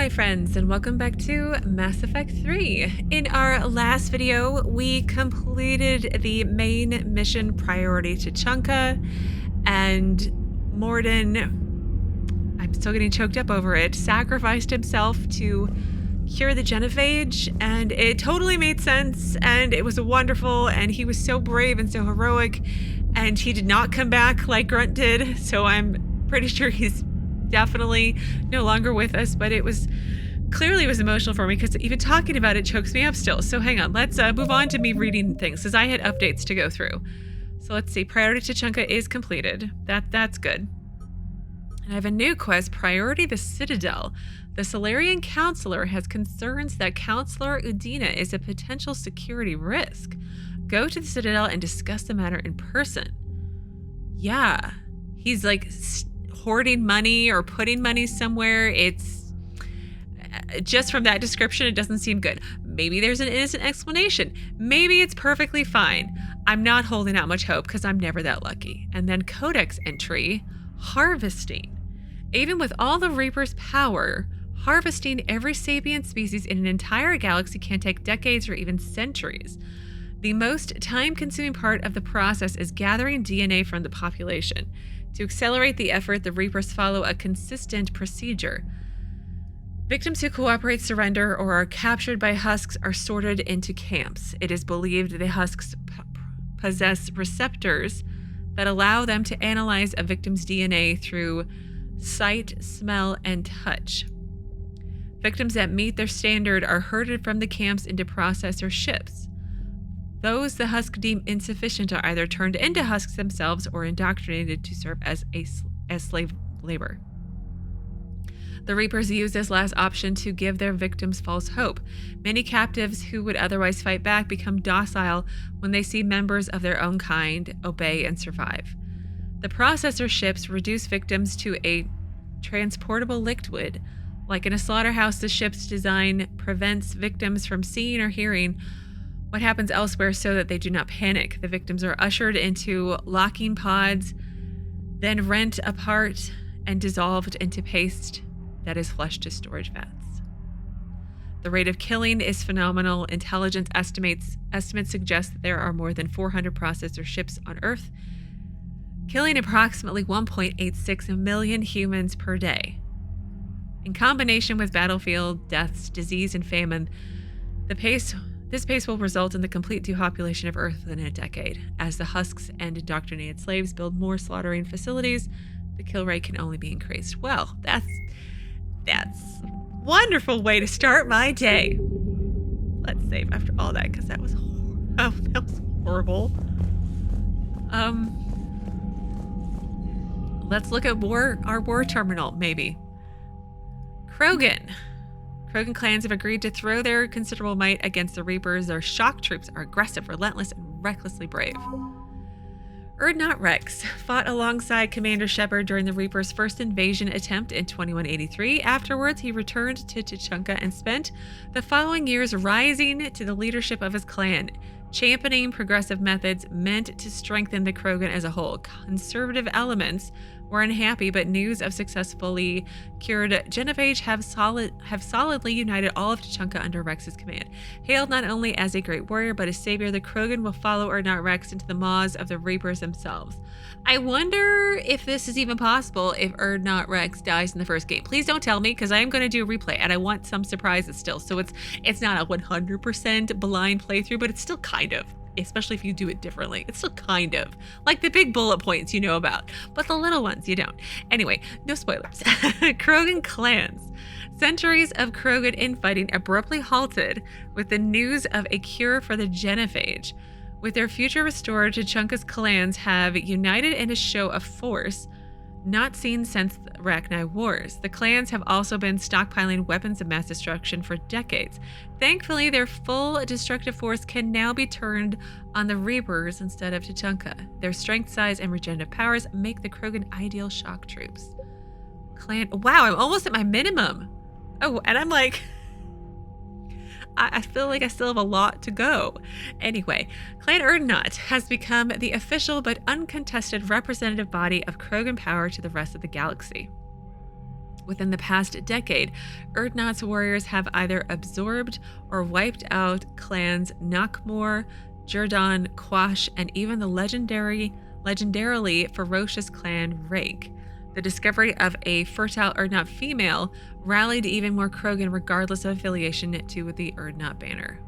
my friends, and welcome back to Mass Effect 3. In our last video, we completed the main mission Priority Tuchanka, and Morden, I'm still getting choked up over it, sacrificed himself to cure the genophage, and it totally made sense, and it was wonderful, and he was so brave and so heroic, and he did not come back like Grunt did, so I'm pretty sure he's definitely no longer with us, but it was emotional for me because even talking about it chokes me up still. So hang on, let's move on to me reading things because I had updates to go through. So let's see, Priority Tuchanka is completed. That's good. And I have a new quest, Priority the Citadel. The Solarian Counselor has concerns that Counselor Urdnot is a potential security risk. Go to the Citadel and discuss the matter in person. Yeah, he's like hoarding money or putting money somewhere. It's just from that description, it doesn't seem good. Maybe there's an innocent explanation. Maybe it's perfectly fine. I'm not holding out much hope because I'm never that lucky. And then Codex entry, harvesting. Even with all the Reaper's power, harvesting every sapient species in an entire galaxy can take decades or even centuries. The most time-consuming part of the process is gathering DNA from the population. To accelerate the effort, the Reapers follow a consistent procedure. Victims who cooperate, surrender, or are captured by husks are sorted into camps. It is believed the husks possess receptors that allow them to analyze a victim's DNA through sight, smell, and touch. Victims that meet their standard are herded from the camps into processor ships. Those the Husk deem insufficient are either turned into Husks themselves or indoctrinated to serve as slave labor. The Reapers use this last option to give their victims false hope. Many captives who would otherwise fight back become docile when they see members of their own kind obey and survive. The processor ships reduce victims to a transportable liquid. Like in a slaughterhouse, the ship's design prevents victims from seeing or hearing what happens elsewhere so that they do not panic. The victims are ushered into locking pods, then rent apart and dissolved into paste that is flushed to storage vats. The rate of killing is phenomenal. Intelligence estimates suggest that there are more than 400 processor ships on Earth, killing approximately 1.86 million humans per day. In combination with battlefield deaths, disease, and famine, this pace will result in the complete depopulation of Earth within a decade. As the husks and indoctrinated slaves build more slaughtering facilities, the kill rate can only be increased. Well, that's a wonderful way to start my day. Let's save after all that because that was horrible. Let's look at our war terminal, maybe. Krogan clans have agreed to throw their considerable might against the Reapers. Their shock troops are aggressive, relentless, and recklessly brave. Urdnot Wrex fought alongside Commander Shepard during the Reapers' first invasion attempt in 2183. Afterwards, he returned to Tuchanka and spent the following years rising to the leadership of his clan, championing progressive methods meant to strengthen the Krogan as a whole. Conservative elements were unhappy, but news of successfully cured genophage have solidly united all of Tuchanka under Wrex's command. Hailed not only as a great warrior, but a savior, the Krogan will follow Urdnot Wrex into the maws of the Reapers themselves. I wonder if this is even possible if Urdnot Wrex dies in the first game. Please don't tell me, because I am going to do a replay, and I want some surprises still. So it's not a 100% blind playthrough, but it's still kind of. Especially if you do it differently. It's still kind of like the big bullet points you know about, but the little ones you don't. Anyway, no spoilers. Krogan clans. Centuries of Krogan infighting abruptly halted with the news of a cure for the genophage. With their future restored, Tuchanka's clans have united in a show of force not seen since the Rachni Wars. The clans have also been stockpiling weapons of mass destruction for decades. Thankfully, their full destructive force can now be turned on the Reapers instead of Tuchanka. Their strength, size, and regenerative powers make the Krogan ideal shock troops. Wow, I'm almost at my minimum. Oh, and I'm like, I feel like I still have a lot to go. Anyway, Clan Urdnot has become the official but uncontested representative body of Krogan power to the rest of the galaxy. Within the past decade, Urdnot's warriors have either absorbed or wiped out clans Nakmor, Jerdon, Quash, and even the legendarily ferocious clan Rake. The discovery of a fertile Urdnot female rallied even more Krogan regardless of affiliation to the Urdnot banner.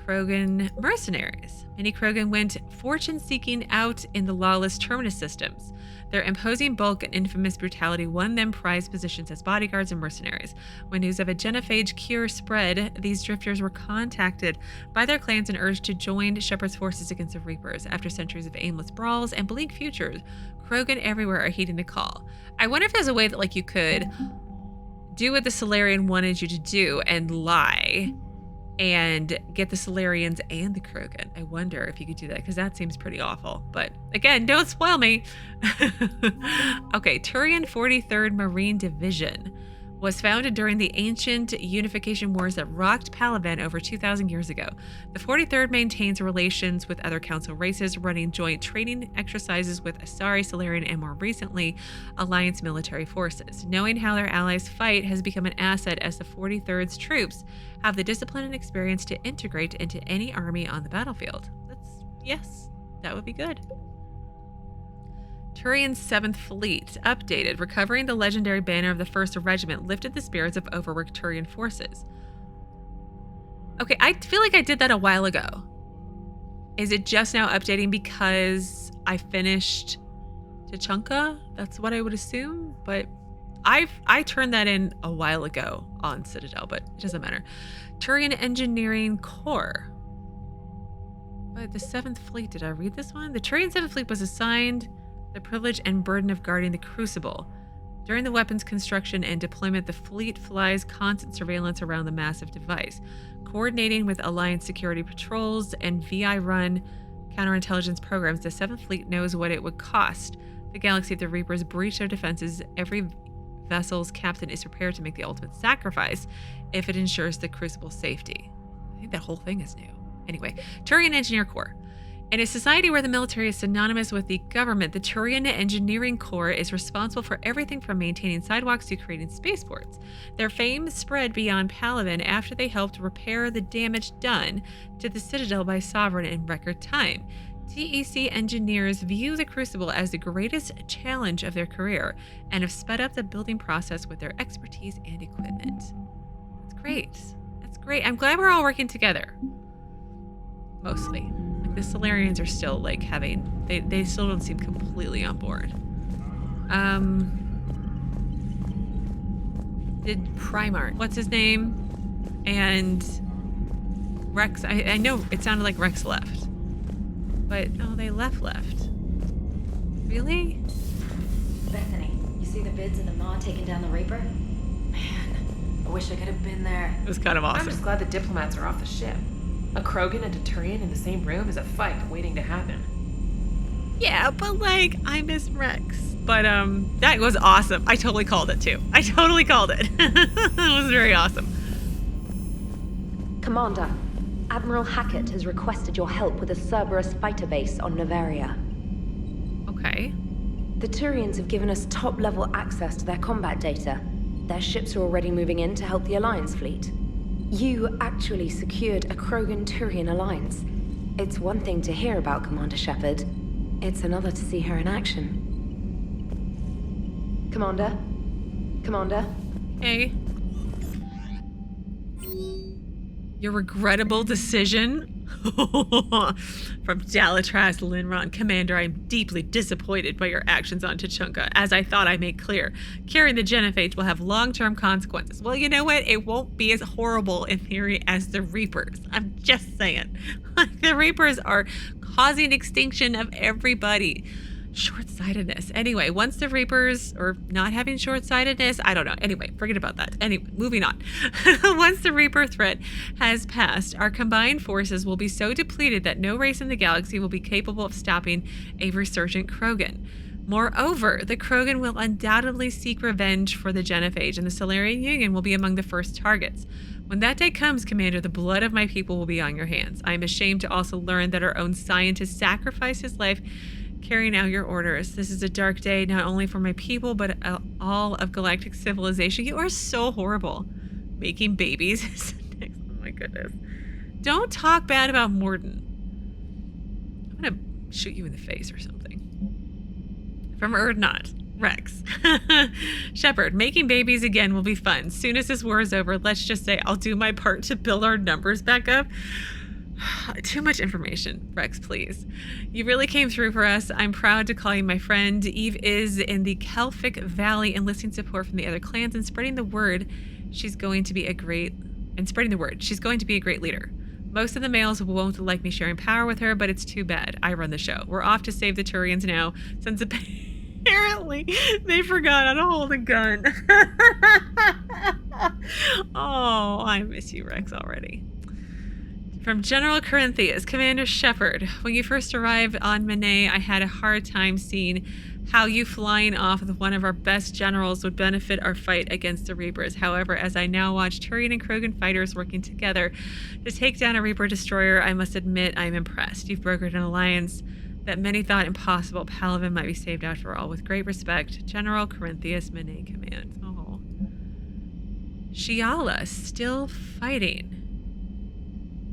Krogan mercenaries. Many Krogan went fortune-seeking out in the lawless Terminus systems. Their imposing bulk and infamous brutality won them prized positions as bodyguards and mercenaries. When news of a genophage cure spread, these drifters were contacted by their clans and urged to join Shepard's forces against the Reapers. After centuries of aimless brawls and bleak futures, Krogan everywhere are heeding the call. I wonder if there's a way that you could do what the Solarian wanted you to do and lie and get the Solarians and the Krogan. I wonder if you could do that, because that seems pretty awful. But again, don't spoil me. Okay, Turian 43rd Marine Division was founded during the ancient unification wars that rocked Palaven over 2,000 years ago. The 43rd maintains relations with other council races, running joint training exercises with Asari, Solarian, and more recently, Alliance military forces. Knowing how their allies fight has become an asset, as the 43rd's troops have the discipline and experience to integrate into any army on the battlefield. Yes, that would be good. Turian's 7th Fleet, updated, recovering the legendary banner of the 1st Regiment, lifted the spirits of overworked Turian forces. Okay, I feel like I did that a while ago. Is it just now updating because I finished Tuchanka? That's what I would assume, but I turned that in a while ago on Citadel, but it doesn't matter. Turian Engineering Corps. But the 7th Fleet, did I read this one? The Turian 7th Fleet was assigned the privilege and burden of guarding the Crucible. During the weapons construction and deployment, the fleet flies constant surveillance around the massive device, coordinating with Alliance security patrols and VI-run counterintelligence programs. The 7th Fleet knows what it would cost the galaxy if the Reapers breach their defenses. Every vessel's captain is prepared to make the ultimate sacrifice if it ensures the Crucible's safety. I think that whole thing is new. Anyway, Turian Engineer Corps. In a society where the military is synonymous with the government, the Turian Engineering Corps is responsible for everything from maintaining sidewalks to creating spaceports. Their fame spread beyond Palaven after they helped repair the damage done to the Citadel by Sovereign in record time. TEC engineers view the Crucible as the greatest challenge of their career and have sped up the building process with their expertise and equipment. That's great. That's great. I'm glad we're all working together. Mostly. The Solarians are still like they still don't seem completely on board. Did Primarch, what's his name? And Wrex, I know it sounded like Wrex left. But oh, they left. Really? Bethany, you see the bids in the Maw taking down the Reaper? Man, I wish I could have been there. It was kind of awesome. I'm just glad the diplomats are off the ship. A Krogan and a Turian in the same room is a fight waiting to happen. Yeah, but like, I miss Wrex. But that was awesome. I totally called it too. I totally called it. It was very awesome. Commander, Admiral Hackett has requested your help with a Cerberus fighter base on Novaria. Okay. The Turians have given us top-level access to their combat data. Their ships are already moving in to help the Alliance fleet. You actually secured a Krogan-Turian alliance. It's one thing to hear about Commander Shepard. It's another to see her in action. Commander? Commander? Hey. Your regrettable decision? From Dalatrass, Linron. Commander, I am deeply disappointed by your actions on Tuchanka. As I thought I made clear, carrying the genophage will have long-term consequences. Well, you know what? It won't be as horrible in theory as the Reapers. I'm just saying. The Reapers are causing extinction of everybody. Short-sightedness. Anyway, once the Reapers, or not having short-sightedness, I don't know. Anyway, forget about that. Anyway, moving on. Once the Reaper threat has passed, our combined forces will be so depleted that no race in the galaxy will be capable of stopping a resurgent Krogan. Moreover, the Krogan will undoubtedly seek revenge for the genophage, and the Solarian Union will be among the first targets. When that day comes, Commander, the blood of my people will be on your hands. I am ashamed to also learn that our own scientist sacrificed his life carrying out your orders. This is a dark day, not only for my people, but all of galactic civilization. You are so horrible. Making babies is next. Oh my goodness. Don't talk bad about Morden. I'm gonna shoot you in the face or something. From Urdnot. Wrex. Shepard, making babies again will be fun. Soon as this war is over, let's just say I'll do my part to build our numbers back up. Too much information. Wrex, please. You really came through for us. I'm proud to call you my friend. Eve is in the Kelphic Valley enlisting support from the other clans and spreading the word. She's going to be a great leader. Most of the males won't like me sharing power with her, but it's too bad. I run the show. We're off to save the Turians now, since apparently they forgot how to hold a gun. Oh, I miss you, Wrex, already. From General Corinthus, Commander Shepard. When you first arrived on Manet, I had a hard time seeing how you flying off with one of our best generals would benefit our fight against the Reapers. However, as I now watch Turian and Krogan fighters working together to take down a Reaper destroyer, I must admit I am impressed. You've brokered an alliance that many thought impossible. Palaven might be saved after all. With great respect, General Corinthus, Manet Command. Oh. Shiala, still fighting.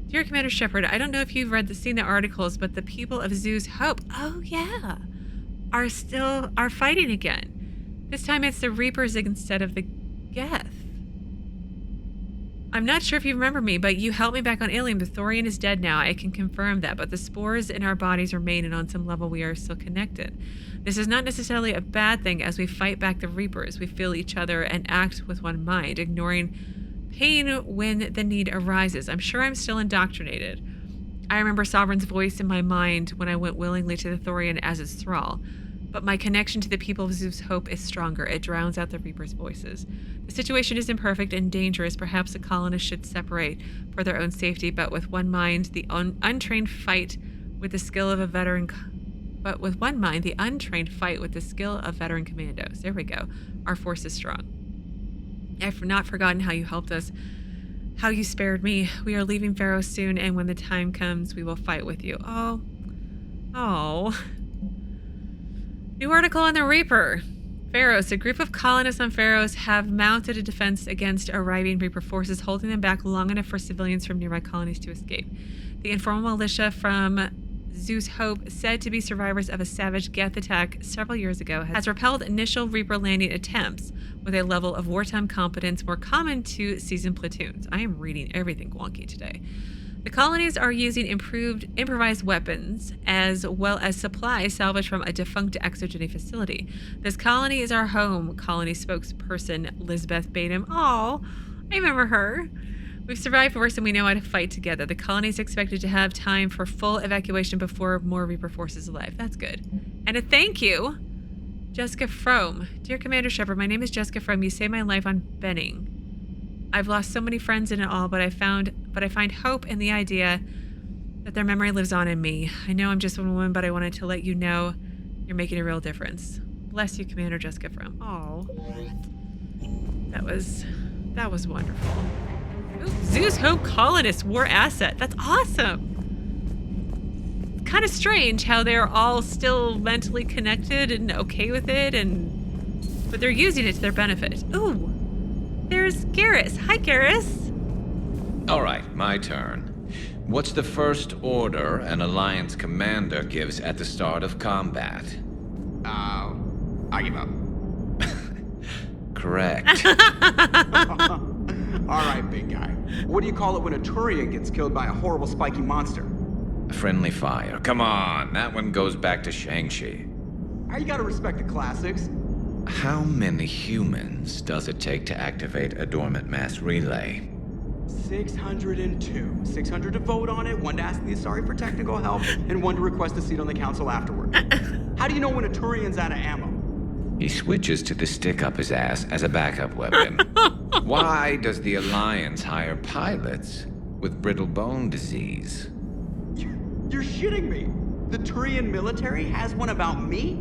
Dear Commander Shepard, I don't know if you've seen the articles, but the people of Zoo's Hope, oh yeah, are fighting again. This time it's the Reapers instead of the Geth. I'm not sure if you remember me, but you helped me back on Ilium. The Thorian is dead now. I can confirm that, but the spores in our bodies remain, and on some level we are still connected. This is not necessarily a bad thing. As we fight back the Reapers, we feel each other and act with one mind, ignoring pain when the need arises. I'm sure I'm still indoctrinated. I remember Sovereign's voice in my mind when I went willingly to the Thorian as its thrall. But my connection to the people of Zeus' Hope is stronger. It drowns out the Reapers' voices. The situation is imperfect and dangerous. Perhaps the colonists should separate for their own safety, but with one mind, the untrained fight with the skill of a veteran... But with one mind, the untrained fight with the skill of veteran commandos. There we go. Our force is strong. I've not forgotten how you helped us, how you spared me. We are leaving Pharos soon, and when the time comes, we will fight with you. Oh. New article on the Reaper. Pharos. A group of colonists on Pharos have mounted a defense against arriving Reaper forces, holding them back long enough for civilians from nearby colonies to escape. The informal militia from Zeus' Hope, said to be survivors of a savage Geth attack several years ago, has repelled initial Reaper landing attempts with a level of wartime competence more common to seasoned platoons. I am reading everything wonky today. The colonies are using improvised weapons as well as supplies salvaged from a defunct exogeny facility. This colony is our home, colony spokesperson Lizabeth Baynham. Oh, I remember her. We've survived worse and we know how to fight together. The colony is expected to have time for full evacuation before more Reaper forces arrive. That's good. And a thank you, Jesika Frohm. Dear Commander Shepard, my name is Jesika Frohm. You saved my life on Benning. I've lost so many friends in it all, but I find hope in the idea that their memory lives on in me. I know I'm just one woman, but I wanted to let you know you're making a real difference. Bless you, Commander Jesika Frohm. Oh, that was wonderful. Ooh, Zeus Hope Colonist War Asset. That's awesome. It's kind of strange how they're all still mentally connected and okay with it, but they're using it to their benefit. Ooh. There's Garrus. Hi, Garrus. All right, my turn. What's the first order an Alliance commander gives at the start of combat? I give up. Correct. All right, big guy. What do you call it when a Turian gets killed by a horrible spiky monster? Friendly fire. Come on, that one goes back to Shang-Chi. You gotta respect the classics. How many humans does it take to activate a dormant mass relay? 602. 600 to vote on it, 1 to ask the Asari for technical help, and 1 to request a seat on the council afterward. How do you know when a Turian's out of ammo? He switches to the stick up his ass as a backup weapon. Why does the Alliance hire pilots with brittle bone disease? You're shitting me. The Turian military has one about me?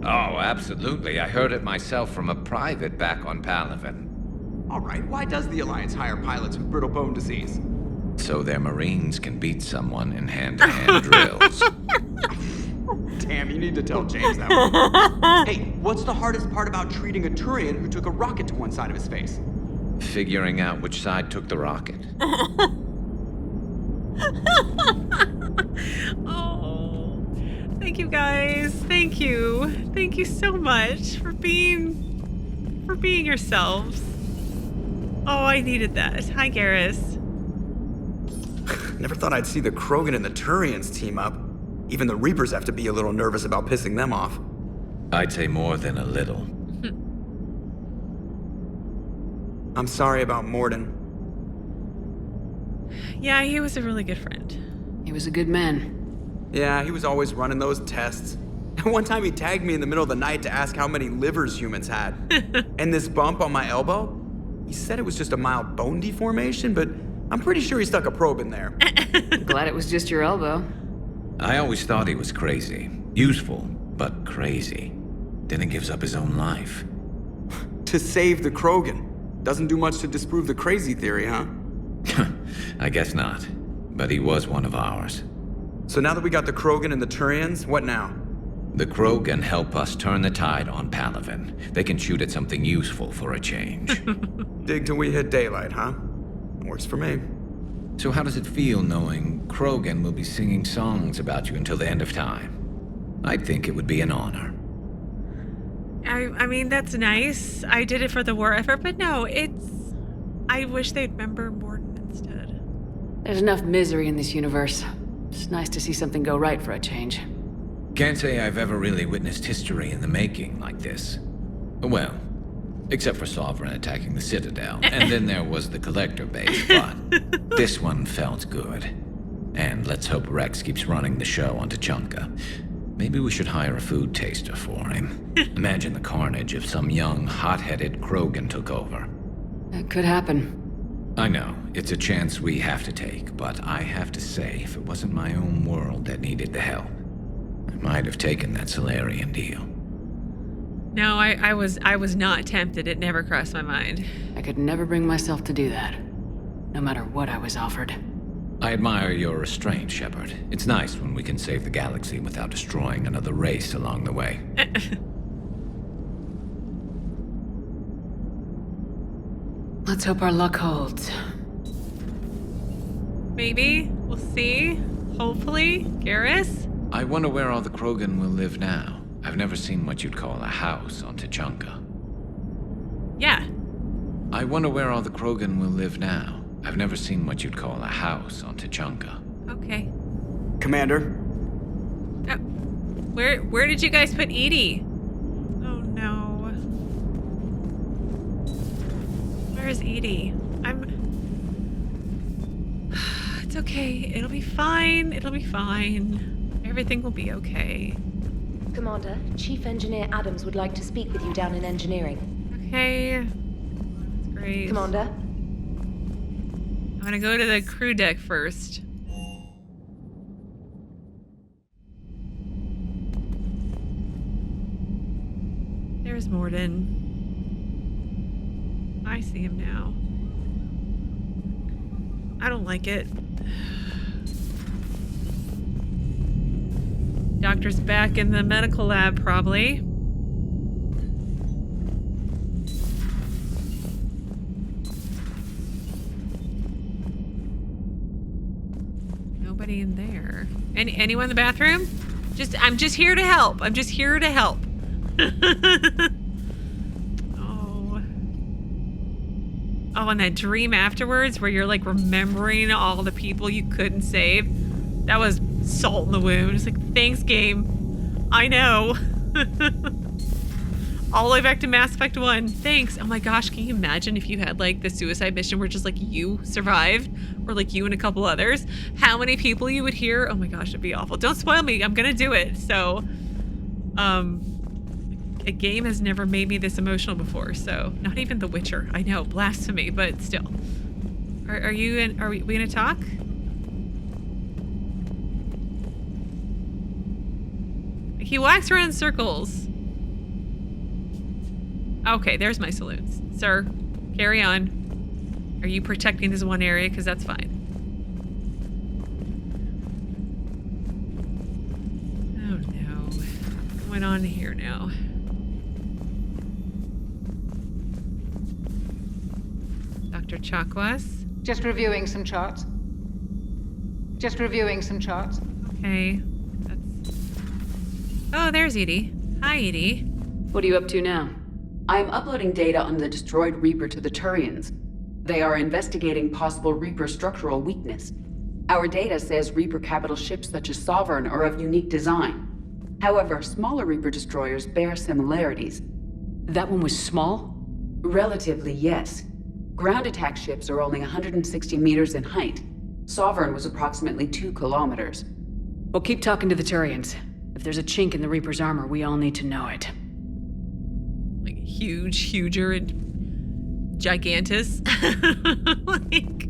Oh, absolutely. I heard it myself from a private back on Palaven. All right, why does the Alliance hire pilots with brittle bone disease? So their Marines can beat someone in hand-to-hand drills. Cam, you need to tell James that one. Hey, what's the hardest part about treating a Turian who took a rocket to one side of his face? Figuring out which side took the rocket. Oh, thank you guys. Thank you. Thank you so much for being yourselves. Oh, I needed that. Hi, Garrus. Never thought I'd see the Krogan and the Turians team up. Even the Reapers have to be a little nervous about pissing them off. I'd say more than a little. I'm sorry about Morden. Yeah, he was a really good friend. He was a good man. Yeah, he was always running those tests. And one time he tagged me in the middle of the night to ask how many livers humans had. And this bump on my elbow, he said it was just a mild bone deformation, but I'm pretty sure he stuck a probe in there. Glad it was just your elbow. I always thought he was crazy. Useful, but crazy. Then he gives up his own life. To save the Krogan. Doesn't do much to disprove the crazy theory, huh? I guess not. But he was one of ours. So now that we got the Krogan and the Turians, what now? The Krogan help us turn the tide on Palaven. They can shoot at something useful for a change. Dig till we hit daylight, huh? Works for me. So how does it feel knowing Krogan will be singing songs about you until the end of time? I'd think it would be an honor. I mean, that's nice. I did it for the war effort, but no, I wish they'd remember Morden instead. There's enough misery in this universe. It's nice to see something go right for a change. Can't say I've ever really witnessed history in the making like this. Well, except for Sovereign attacking the Citadel, and then there was the Collector base, but this one felt good. And let's hope Wrex keeps running the show on Tuchanka. Maybe we should hire a food taster for him. Imagine the carnage if some young, hot-headed Krogan took over. That could happen. I know, it's a chance we have to take, but I have to say, if it wasn't my own world that needed the help, I might have taken that Solarian deal. No, I was not tempted. It never crossed my mind. I could never bring myself to do that, no matter what I was offered. I admire your restraint, Shepard. It's nice when we can save the galaxy without destroying another race along the way. Let's hope our luck holds. Maybe. We'll see. Hopefully. Garrus? I wonder where all the Krogan will live now. I've never seen what you'd call a house on Tuchanka. Yeah. I wonder where all the Krogan will live now. I've never seen what you'd call a house on Tuchanka. Okay. Commander? Where did you guys put Edie? Oh no. Where is Edie? It's okay. It'll be fine. It'll be fine. Everything will be okay. Commander, Chief Engineer Adams would like to speak with you down in engineering. Okay. That's great. Commander? I'm gonna go to the crew deck first. There's Morden. I see him now. I don't like it. Doctor's back in the medical lab, probably. Nobody in there. Anyone in the bathroom? I'm just here to help. I'm just here to help. Oh, and that dream afterwards where you're like remembering all the people you couldn't save. That was salt in the wound. It's like, thanks, game. I know. All the way back to Mass Effect 1. Thanks. Oh my gosh, can you imagine if you had like the suicide mission where just like you survived, or like you and a couple others? How many people you would hear? Oh my gosh, it'd be awful. Don't spoil me. I'm gonna do it. So, a game has never made me this emotional before. So, not even The Witcher. I know, blasphemy, but still. Are we gonna talk? He walks around in circles. Okay, there's my salutes. Sir, carry on. Are you protecting this one area? Because that's fine. Oh no. going on here now? Dr. Chakwas? Just reviewing some charts. Okay. Oh, there's Edie. Hi, Edie. What are you up to now? I'm uploading data on the destroyed Reaper to the Turians. They are investigating possible Reaper structural weakness. Our data says Reaper capital ships such as Sovereign are of unique design. However, smaller Reaper destroyers bear similarities. That one was small? Relatively, yes. Ground attack ships are only 160 meters in height. Sovereign was approximately 2 kilometers. Well, keep talking to the Turians. If there's a chink in the Reaper's armor, we all need to know it. Like, huger, and gigantus. Like...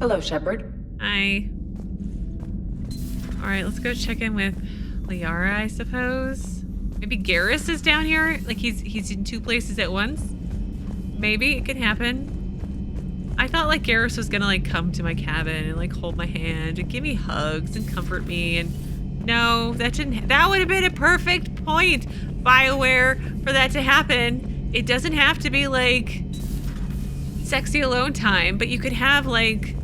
Hello, Shepard. Hi. Alright, let's go check in with Liara, I suppose. Maybe Garrus is down here? Like, he's in 2 places at once? Maybe it could happen. I thought, like, Garrus was gonna, like, come to my cabin and, like, hold my hand and give me hugs and comfort me, and no, that would have been a perfect point, BioWare, for that to happen. It doesn't have to be, like, sexy alone time, but you could have, like,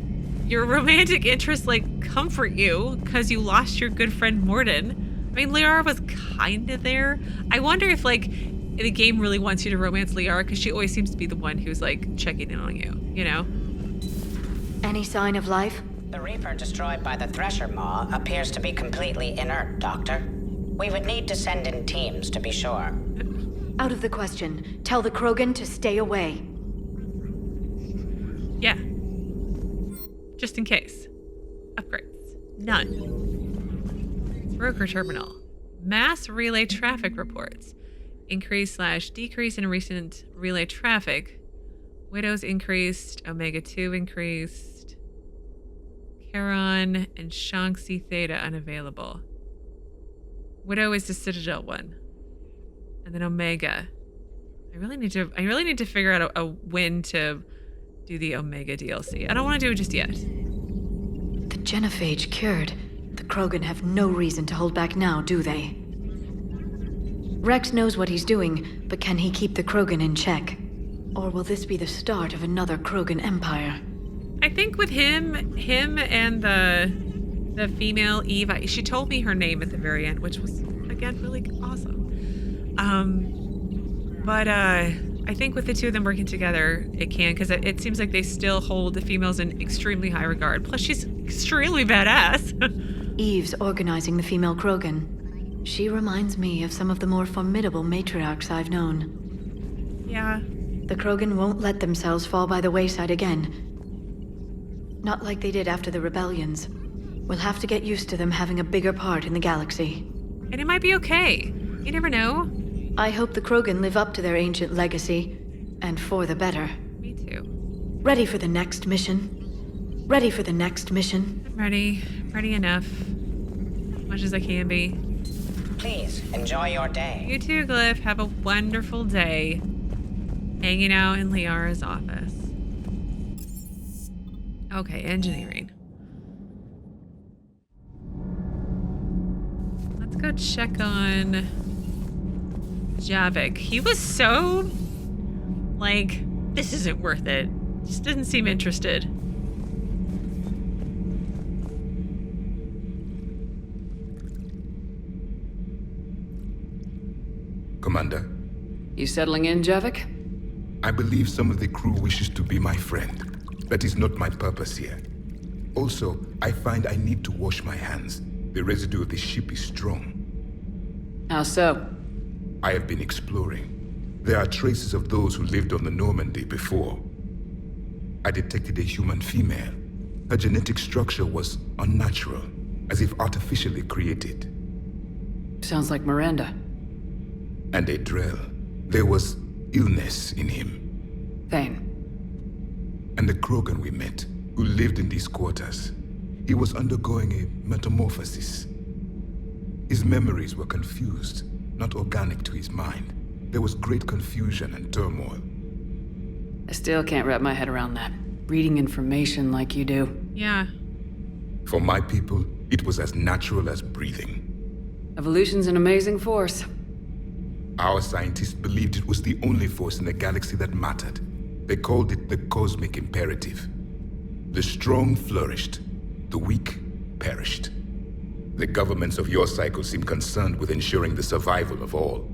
your romantic interest, like, comfort you because you lost your good friend Morden. I mean, Liara was kind of there. I wonder if, like, the game really wants you to romance Liara because she always seems to be the one who's, like, checking in on you, you know? Any sign of life? The Reaper destroyed by the Thresher Maw appears to be completely inert, Doctor. We would need to send in teams to be sure. Out of the question. Tell the Krogan to stay away. Yeah. Just in case. Upgrades. None. Broker terminal. Mass relay traffic reports. Increase/decrease in recent relay traffic. Widows increased. Omega-2 increased. Charon and Shanxi Theta unavailable. Widow is the Citadel one. And then Omega. I really need to figure out a when to do the Omega DLC. I don't want to do it just yet. The genophage cured. The Krogan have no reason to hold back now, do they? Wrex knows what he's doing, but can he keep the Krogan in check? Or will this be the start of another Krogan empire? I think with him and the female Eve, she told me her name at the very end, which was, again, really awesome. But I think with the two of them working together, it can, because it seems like they still hold the females in extremely high regard. Plus, she's extremely badass. Eve's organizing the female Krogan. She reminds me of some of the more formidable matriarchs I've known. Yeah. The Krogan won't let themselves fall by the wayside again. Not like they did after the rebellions. We'll have to get used to them having a bigger part in the galaxy. And it might be okay. You never know. I hope the Krogan live up to their ancient legacy, and for the better. Me too. Ready for the next mission? Ready for the next mission? I'm ready. Ready enough. As much as I can be. Please, enjoy your day. You too, Glyph. Have a wonderful day. Hanging out in Liara's office. Okay, engineering. Let's go check on Javik. He was so, like, this isn't worth it. Just didn't seem interested. Commander. You settling in, Javik? I believe some of the crew wishes to be my friend. That is not my purpose here. Also, I find I need to wash my hands. The residue of the ship is strong. How so? I have been exploring. There are traces of those who lived on the Normandy before. I detected a human female. Her genetic structure was unnatural, as if artificially created. Sounds like Miranda. And a Drell. There was illness in him. Thane. And the Krogan we met, who lived in these quarters. He was undergoing a metamorphosis. His memories were confused, not organic to his mind. There was great confusion and turmoil. I still can't wrap my head around that. Reading information like you do. Yeah. For my people, it was as natural as breathing. Evolution's an amazing force. Our scientists believed it was the only force in the galaxy that mattered. They called it the cosmic imperative. The strong flourished, the weak perished. The governments of your cycle seem concerned with ensuring the survival of all.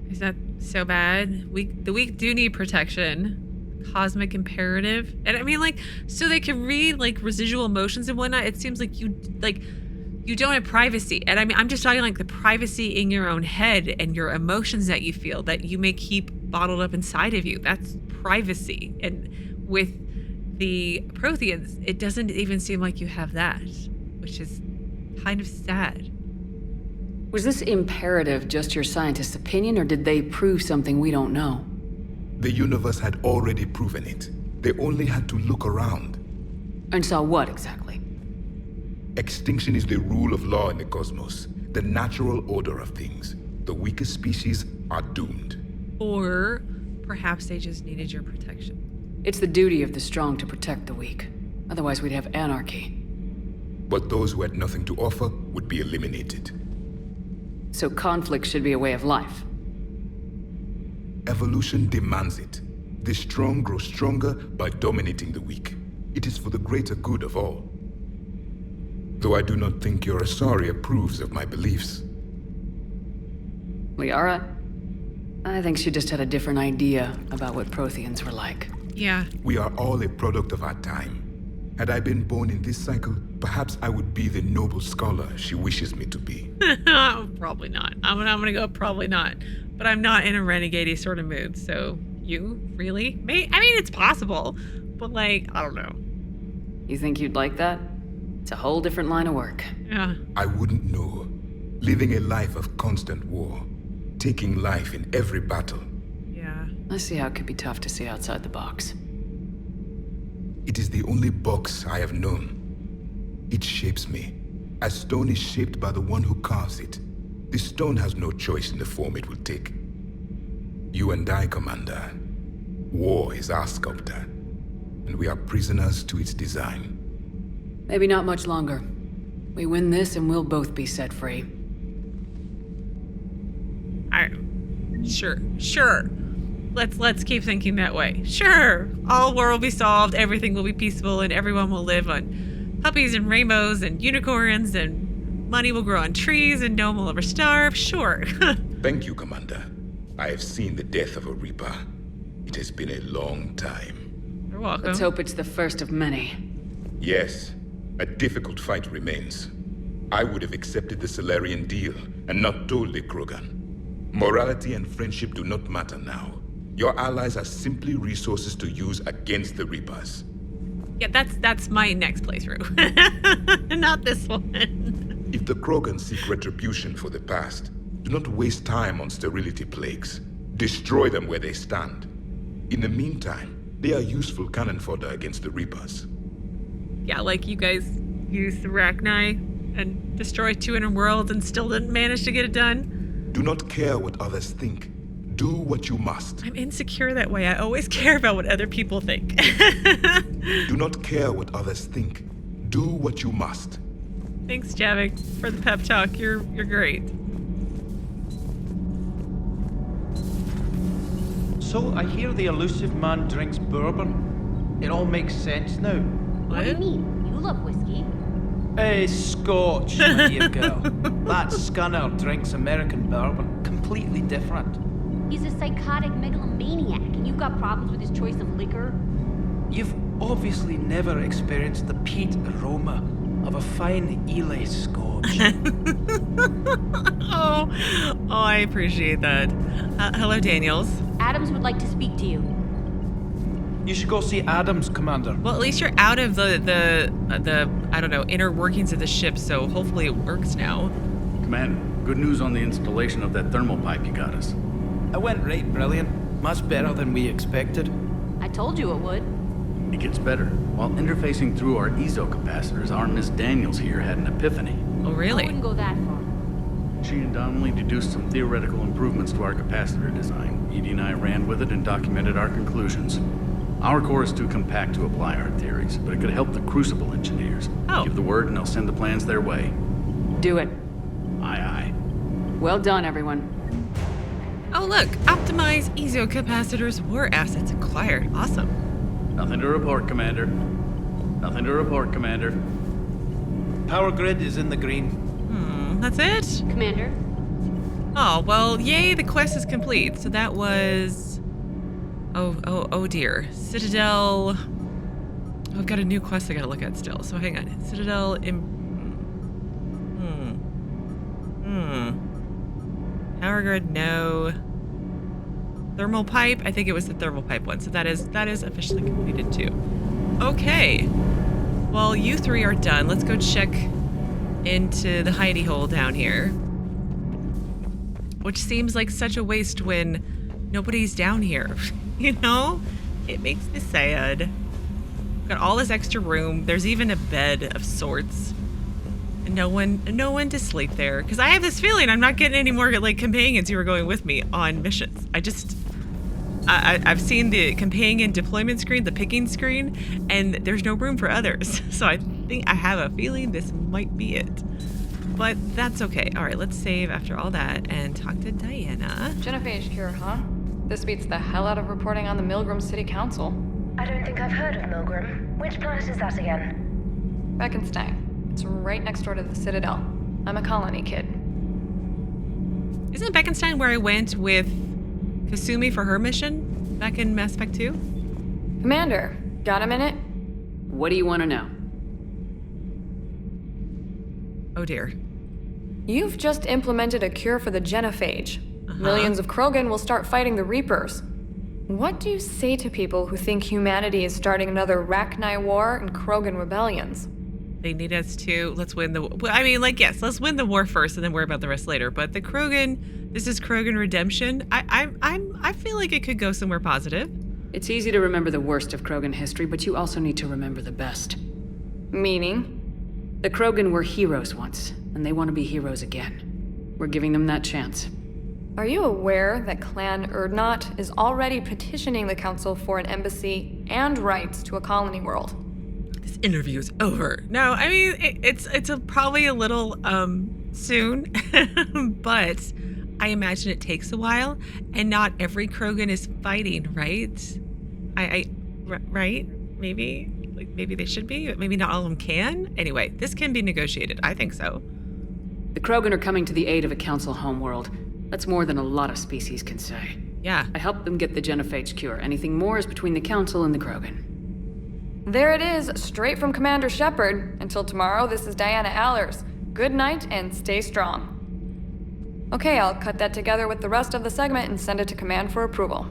Is that so bad? The weak do need protection. Cosmic imperative. And I mean, like, so they can read, like, residual emotions and whatnot. It seems like you don't have privacy. And I mean, I'm just talking, like, the privacy in your own head and your emotions that you feel that you may keep bottled up inside of you. That's privacy. And with the Protheans, it doesn't even seem like you have that, which is kind of sad. Was this imperative just your scientist's opinion, or did they prove something we don't know? The universe had already proven it. They only had to look around. And saw what exactly? Extinction is the rule of law in the cosmos, the natural order of things. The weakest species are doomed. Or perhaps they just needed your protection. It's the duty of the strong to protect the weak. Otherwise, we'd have anarchy. But those who had nothing to offer would be eliminated. So conflict should be a way of life. Evolution demands it. The strong grow stronger by dominating the weak. It is for the greater good of all. Though I do not think your Asari approves of my beliefs. Liara? I think she just had a different idea about what Protheans were like. Yeah. We are all a product of our time. Had I been born in this cycle, perhaps I would be the noble scholar she wishes me to be. Probably not. I'm gonna go probably not. But I'm not in a renegade-y sort of mood, so you really? I mean, it's possible, but like, I don't know. You think you'd like that? It's a whole different line of work. Yeah. I wouldn't know. Living a life of constant war. Taking life in every battle. Yeah. I see how it could be tough to see outside the box. It is the only box I have known. It shapes me, as stone is shaped by the one who carves it. The stone has no choice in the form it will take. You and I, Commander. War is our sculptor, and we are prisoners to its design. Maybe not much longer. We win this and we'll both be set free. Sure. Let's keep thinking that way. Sure. All war will be solved, everything will be peaceful, and everyone will live on puppies and rainbows and unicorns, and money will grow on trees, and no one will ever starve. Sure. Thank you, Commander. I have seen the death of a Reaper. It has been a long time. You're welcome. Let's hope it's the first of many. Yes, a difficult fight remains. I would have accepted the Solarian deal and not told the Krogan. Morality and friendship do not matter now. Your allies are simply resources to use against the Reapers. Yeah, that's my next playthrough. Not this one. If the Krogan seek retribution for the past, do not waste time on sterility plagues. Destroy them where they stand. In the meantime, they are useful cannon fodder against the Reapers. Yeah, like you guys used the Rachni and destroyed 200 worlds and still didn't manage to get it done. Do not care what others think. Do what you must. I'm insecure that way. I always care about what other people think. Do not care what others think. Do what you must. Thanks, Javik, for the pep talk. You're great. So I hear the elusive man drinks bourbon. It all makes sense now. What do you mean? You love whiskey. Hey, Scotch, my dear girl. That Scunner drinks American bourbon. Completely different. He's a psychotic megalomaniac, and you've got problems with his choice of liquor? You've obviously never experienced the peat aroma of a fine Ely Scotch. Oh, I appreciate that. Hello, Daniels. Adams would like to speak to you. You should go see Adams, Commander. Well, at least you're out of the I don't know, inner workings of the ship, so hopefully it works now. Commander, good news on the installation of that thermal pipe you got us. It went right brilliant. Much better than we expected. I told you it would. It gets better. While interfacing through our ezo capacitors, our Miss Daniels here had an epiphany. Oh, really? I wouldn't go that far. She and Donnelly deduced some theoretical improvements to our capacitor design. Edie and I ran with it and documented our conclusions. Our core is too compact to apply our theories, but it could help the Crucible engineers. Oh. Give the word and they'll send the plans their way. Do it. Aye, aye. Well done, everyone. Oh look, optimize ezo capacitors war assets acquired. Awesome. Nothing to report, Commander. Nothing to report, Commander. Power grid is in the green. That's it? Commander? Oh, well, yay, the quest is complete. So that was... Oh dear. Citadel... I've got a new quest I gotta look at still, so hang on. Citadel... Power grid, no. Thermal pipe, I think it was the thermal pipe one, so that is officially completed too. Okay. Well, you three are done. Let's go check into the hidey hole down here. Which seems like such a waste when nobody's down here. You know? It makes me sad. Got all this extra room. There's even a bed of sorts. And no one to sleep there. Because I have this feeling I'm not getting any more like companions who are going with me on missions. I've seen the companion deployment screen, the picking screen, and there's no room for others. So I have a feeling this might be it. But that's okay. All right, let's save after all that and talk to Diana. Genophage cure, huh? This beats the hell out of reporting on the Milgram City Council. I don't think I've heard of Milgram. Which planet is that again? Beckenstein. It's right next door to the Citadel. I'm a colony kid. Isn't Beckenstein where I went with Kasumi for her mission back in Mass Effect 2? Commander, got a minute? What do you want to know? Oh dear. You've just implemented a cure for the genophage. Millions of Krogan will start fighting the Reapers. What do you say to people who think humanity is starting another Rachni war and Krogan rebellions? They need us to, let's win the, I mean, like, yes, let's win the war first and then worry about the rest later. But the Krogan, this is Krogan redemption. I feel like it could go somewhere positive. It's easy to remember the worst of Krogan history, but you also need to remember the best. Meaning? The Krogan were heroes once, and they want to be heroes again. We're giving them that chance. Are you aware that Clan Urdnot is already petitioning the Council for an embassy and rights to a colony world? This interview is over. No, I mean, it's probably a little soon, but I imagine it takes a while, and not every Krogan is fighting, right? Right? Maybe? Like, maybe they should be, but maybe not all of them can? Anyway, this can be negotiated. I think so. The Krogan are coming to the aid of a Council homeworld. That's more than a lot of species can say. Yeah. I helped them get the genophage cure. Anything more is between the Council and the Krogan. There it is, straight from Commander Shepard. Until tomorrow, this is Diana Allers. Good night and stay strong. Okay, I'll cut that together with the rest of the segment and send it to Command for approval.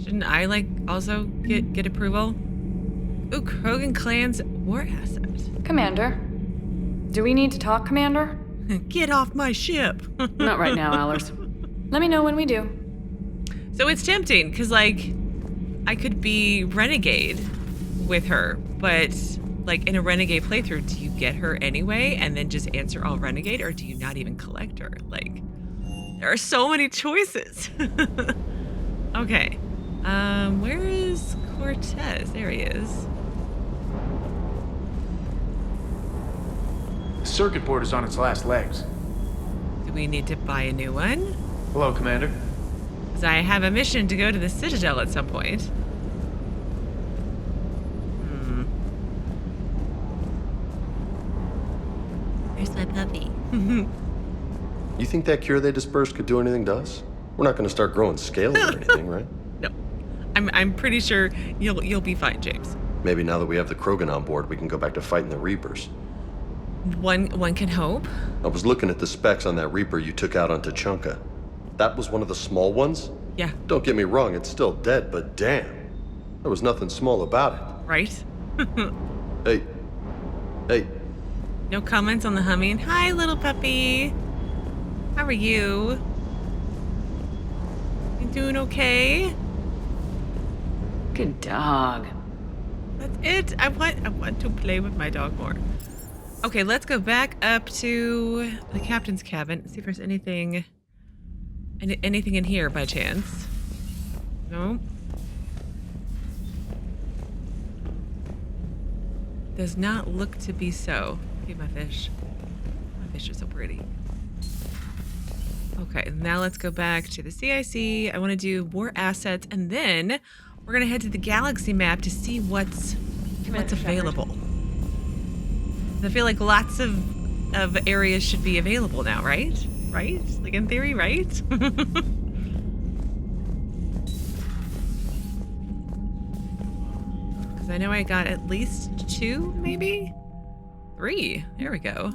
Shouldn't I, like, also get approval? Ooh, Krogan Clan's war asset. Commander. Do we need to talk, Commander? Get off my ship. Not right now, Allers. Let me know when we do. So it's tempting, because, like, I could be Renegade with her, but, like, in a Renegade playthrough, do you get her anyway and then just answer all Renegade, or do you not even collect her? Like, there are so many choices. Okay. Where is Cortez? There he is. The circuit board is on its last legs. Do we need to buy a new one? Hello, Commander. Because I have a mission to go to the Citadel at some point. Where's my puppy? You think that cure they dispersed could do anything to us? We're not going to start growing scales or anything, right? No. I'm pretty sure you'll be fine, James. Maybe now that we have the Krogan on board, we can go back to fighting the Reapers. One can hope. I was looking at the specs on that Reaper you took out on Tuchanka. That was one of the small ones? Yeah. Don't get me wrong, it's still dead, but damn. There was nothing small about it. Right? Hey. No comments on the humming. Hi, little puppy. How are you? You doing okay? Good dog. That's it. I want to play with my dog more. Okay, let's go back up to the captain's cabin and see if there's anything in here by chance. No. Does not look to be so. Look at my fish. My fish are so pretty. Okay, now let's go back to the CIC. I want to do war assets, and then we're going to head to the galaxy map to see what's available. I feel like lots of areas should be available now, right? Right? Like in theory, right? Because I know I got at least 2, maybe? 3. There we go.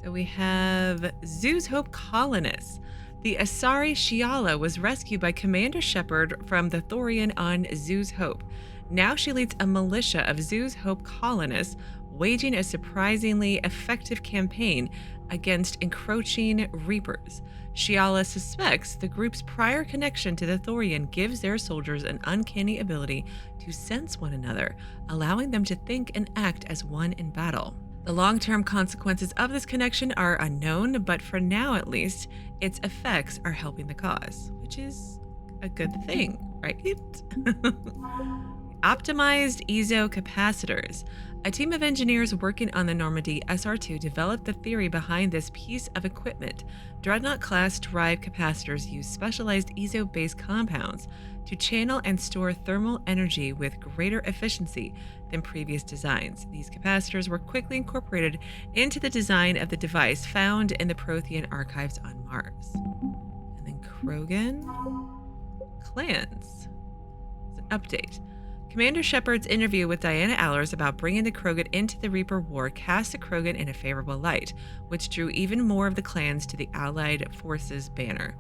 So we have Zoo's Hope Colonists. The Asari Shiala was rescued by Commander Shepard from the Thurian on Zoo's Hope. Now she leads a militia of Zoo's Hope Colonists, waging a surprisingly effective campaign against encroaching Reapers. Shiala suspects the group's prior connection to the Thurian gives their soldiers an uncanny ability to sense one another, allowing them to think and act as one in battle. The long-term consequences of this connection are unknown, but for now at least, its effects are helping the cause, which is a good thing, right? Optimized EZO capacitors. A team of engineers working on the Normandy SR2 developed the theory behind this piece of equipment. Dreadnought-class drive capacitors use specialized EZO-based compounds to channel and store thermal energy with greater efficiency than previous designs. These capacitors were quickly incorporated into the design of the device found in the Prothean archives on Mars. And then Krogan clans. It's an update. Commander Shepard's interview with Diana Allers about bringing the Krogan into the Reaper War cast the Krogan in a favorable light, which drew even more of the clans to the Allied Forces banner.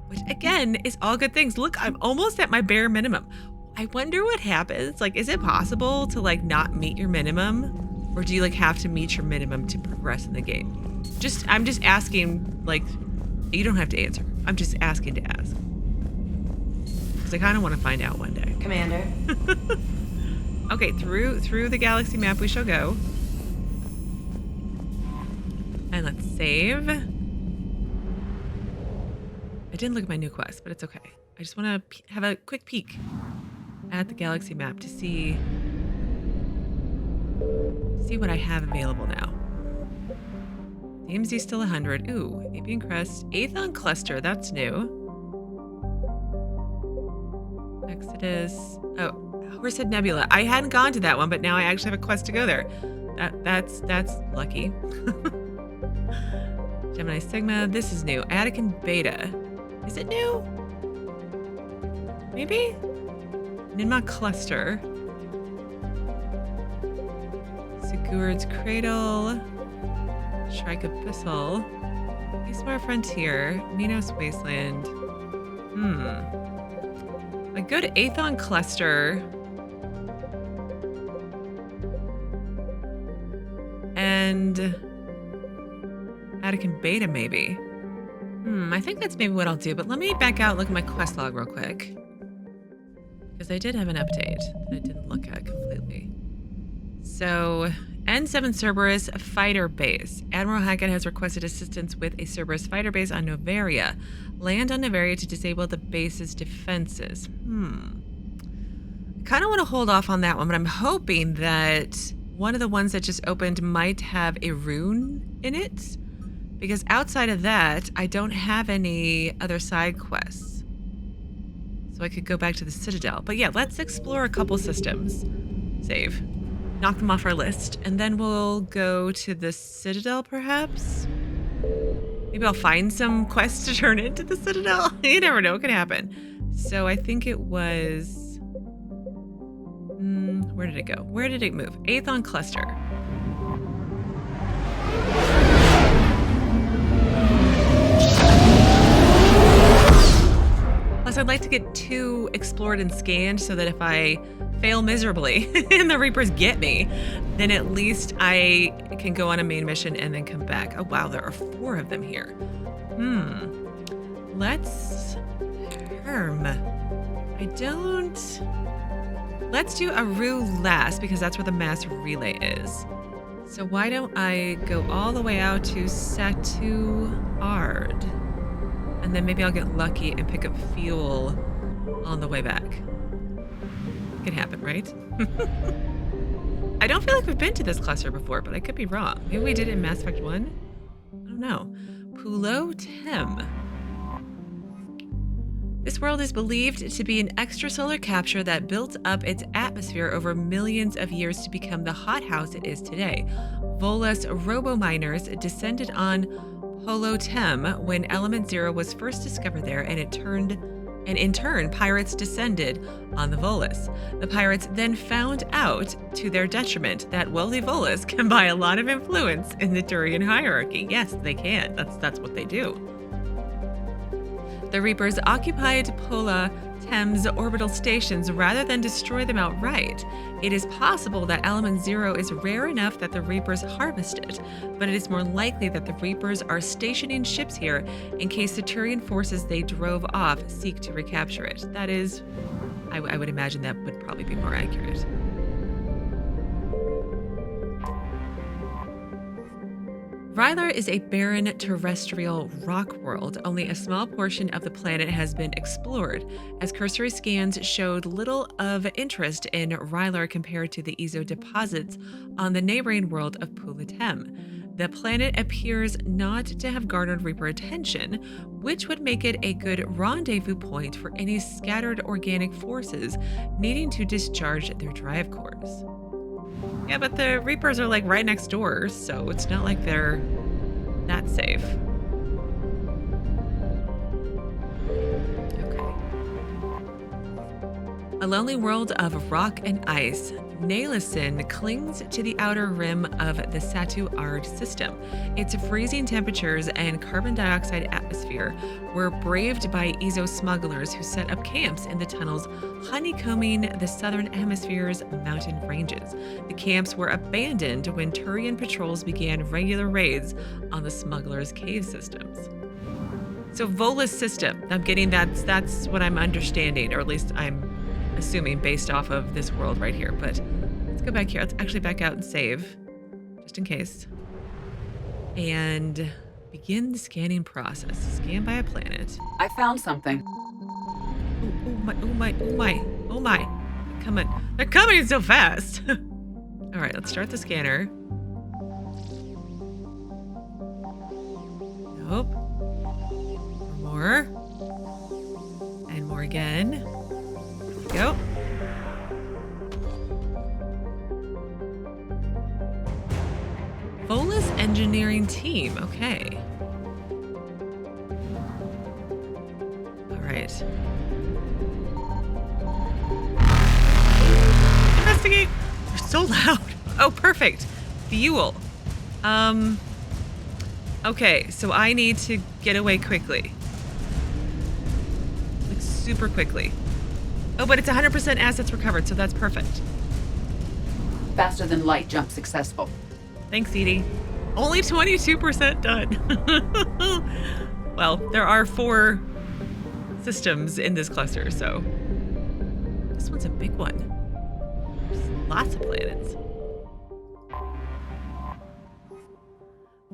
Which, again, is all good things. Look, I'm almost at my bare minimum. I wonder what happens. Like, is it possible to, like, not meet your minimum? Or do you, like, have to meet your minimum to progress in the game? I'm just asking, like, you don't have to answer. I'm just asking to ask. I kind of want to find out one day. Commander. Okay, through the galaxy map we shall go. And let's save. I didn't look at my new quest, but it's okay. I just want to have a quick peek at the galaxy map to see what I have available now. DMZ still 100. Ooh, Avian Crest. Aethon Cluster, that's new. Exodus. Oh, Horsehead Nebula. I hadn't gone to that one, but now I actually have a quest to go there. That's lucky. Gemini Sigma. This is new. Attican Beta. Is it new? Maybe? Ninma Cluster. Sigurd's Cradle. Shrike Abyssal. Eastmar Frontier. Minos Wasteland. A good Aethon Cluster. And Attican Beta, maybe. I think that's maybe what I'll do, but let me back out and look at my quest log real quick. Because I did have an update that I didn't look at completely. So, N7 Cerberus Fighter Base. Admiral Hackett has requested assistance with a Cerberus fighter base on Novaria. Land on Novaria to disable the base's defenses. I kind of want to hold off on that one, but I'm hoping that one of the ones that just opened might have a rune in it. Because outside of that, I don't have any other side quests. So I could go back to the Citadel. But yeah, let's explore a couple systems. Save. Knock them off our list. And then we'll go to the Citadel, perhaps? Maybe I'll find some quests to turn into the Citadel. You never know, it could happen. So I think it was... where did it go? Where did it move? Aethon Cluster. Plus, I'd like to get 2 explored and scanned so that if I fail miserably and the Reapers get me, then at least I can go on a main mission and then come back. Oh, wow, there are 4 of them here. Let's... Let's do Aru last because that's where the mass relay is. So why don't I go all the way out to Satu Ard? And then maybe I'll get lucky and pick up fuel on the way back. Could happen, right? I don't feel like we've been to this cluster before, but I could be wrong. Maybe we did it in Mass Effect 1? I don't know. Pulo-Tem. This world is believed to be an extrasolar capture that built up its atmosphere over millions of years to become the hothouse it is today. Volus robo-miners descended on Pulo-Tem when Element Zero was first discovered there, and in turn, pirates descended on the Volus. The pirates then found out, to their detriment, that wealthy Volus can buy a lot of influence in the Turian hierarchy. Yes, they can. That's what they do. The Reapers occupied Pulo-Tem's orbital stations rather than destroy them outright. It is possible that Element Zero is rare enough that the Reapers harvest it, but it is more likely that the Reapers are stationing ships here in case the Turian forces they drove off seek to recapture it. That is, I would imagine that would probably be more accurate. Rylar is a barren terrestrial rock world. Only a small portion of the planet has been explored, as cursory scans showed little of interest in Rylar compared to the Ezo deposits on the neighboring world of Pulo-Tem. The planet appears not to have garnered Reaper attention, which would make it a good rendezvous point for any scattered organic forces needing to discharge their drive cores. Yeah, but the Reapers are like right next door, so it's not like they're that safe. Okay. A lonely world of rock and ice, Naylasin clings to the outer rim of the Satu-Ard system. Its freezing temperatures and carbon dioxide atmosphere were braved by Ezo smugglers who set up camps in the tunnels honeycombing the southern hemisphere's mountain ranges. The camps were abandoned when Turian patrols began regular raids on the smugglers' cave systems. So Volus system, I'm getting that's what I'm understanding, or at least I'm assuming based off of this world right here. But let's go back here. Let's actually back out and save, just in case. And begin the scanning process. Scan by a planet. I found something. Oh my. They're coming so fast. All right, let's start the scanner. Nope. More. And more again. Go. Volus engineering team. Okay. All right. Investigate. They're so loud. Oh, perfect. Fuel. Okay, so I need to get away quickly. Like super quickly. Oh, but it's 100% assets recovered, so that's perfect. Faster than light jump successful. Thanks, Edie. Only 22% done. Well, there are 4 systems in this cluster, so this one's a big one. There's lots of planets.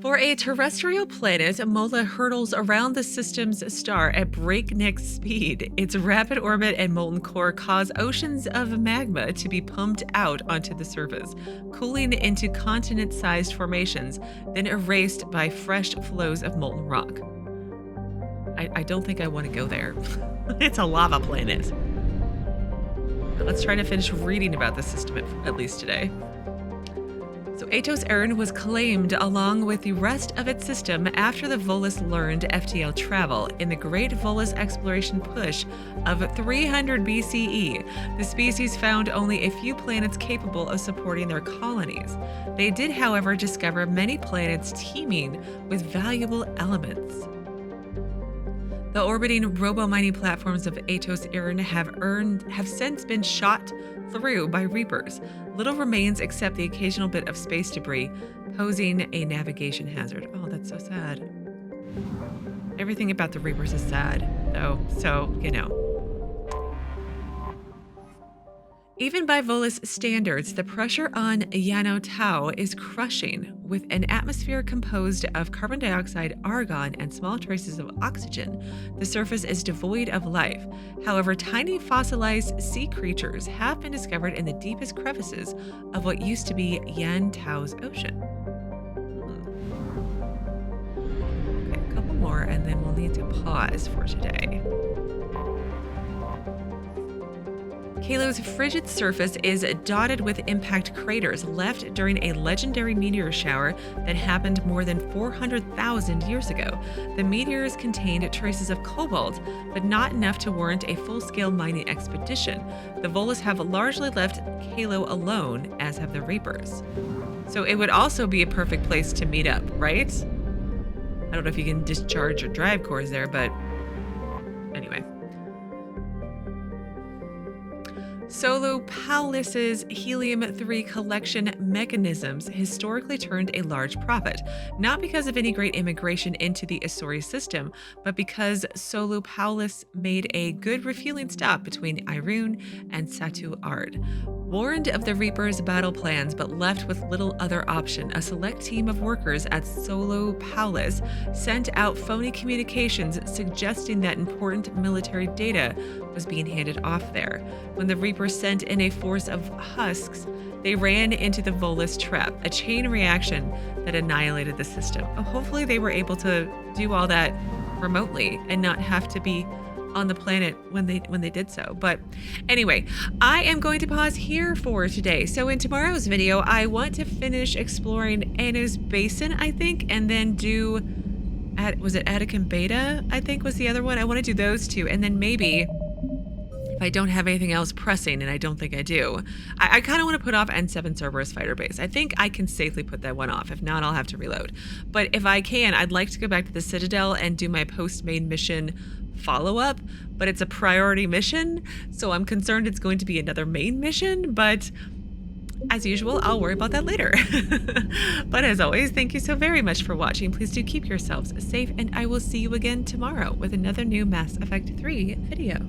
For a terrestrial planet, Mola hurtles around the system's star at breakneck speed. Its rapid orbit and molten core cause oceans of magma to be pumped out onto the surface, cooling into continent-sized formations, then erased by fresh flows of molten rock. I don't think I want to go there. It's a lava planet. Let's try to finish reading about the system at least today. So Atos Erin was claimed along with the rest of its system after the Volus learned FTL travel. In the Great Volus exploration push of 300 BCE, the species found only a few planets capable of supporting their colonies. They did, however, discover many planets teeming with valuable elements. The orbiting robo-mining platforms of Atos Erin have since been shot through by Reapers. Little remains except the occasional bit of space debris, posing a navigation hazard. Oh, that's so sad. Everything about the Reapers is sad, though, so, you know. Even by Volus standards, the pressure on Yano Tau is crushing. With an atmosphere composed of carbon dioxide, argon, and small traces of oxygen, the surface is devoid of life. However, tiny fossilized sea creatures have been discovered in the deepest crevices of what used to be Yan Tau's ocean. Okay, a going to pause for today. Halo's frigid surface is dotted with impact craters left during a legendary meteor shower that happened more than 400,000 years ago. The meteors contained traces of cobalt, but not enough to warrant a full-scale mining expedition. The Volus have largely left Halo alone, as have the Reapers. So it would also be a perfect place to meet up, right? I don't know if you can discharge your drive cores there, but anyway. Solo Paulus's helium-3 collection mechanisms historically turned a large profit, not because of any great immigration into the Asori system, but because Solo Paulus made a good refueling stop between Irune and Satu Ard. Warned of the Reapers' battle plans but left with little other option, a select team of workers at Solo Paulus sent out phony communications suggesting that important military data was being handed off there. When the Reapers sent in a force of husks, they ran into the Volus trap, a chain reaction that annihilated the system. Hopefully they were able to do all that remotely and not have to be on the planet when they did so. But anyway, I am going to pause here for today. So in tomorrow's video, I want to finish exploring Anno's Basin, I think, and then do, was it Atticum Beta, I think was the other one. I want to do those two, and then maybe, if I don't have anything else pressing, and I don't think I do, I kind of want to put off N7 Cerberus Fighter Base. I think I can safely put that one off. If not, I'll have to reload. But if I can, I'd like to go back to the Citadel and do my post-main mission follow-up, but it's a priority mission, so I'm concerned it's going to be another main mission, but as usual, I'll worry about that later. But as always, thank you so very much for watching. Please do keep yourselves safe, and I will see you again tomorrow with another new Mass Effect 3 video.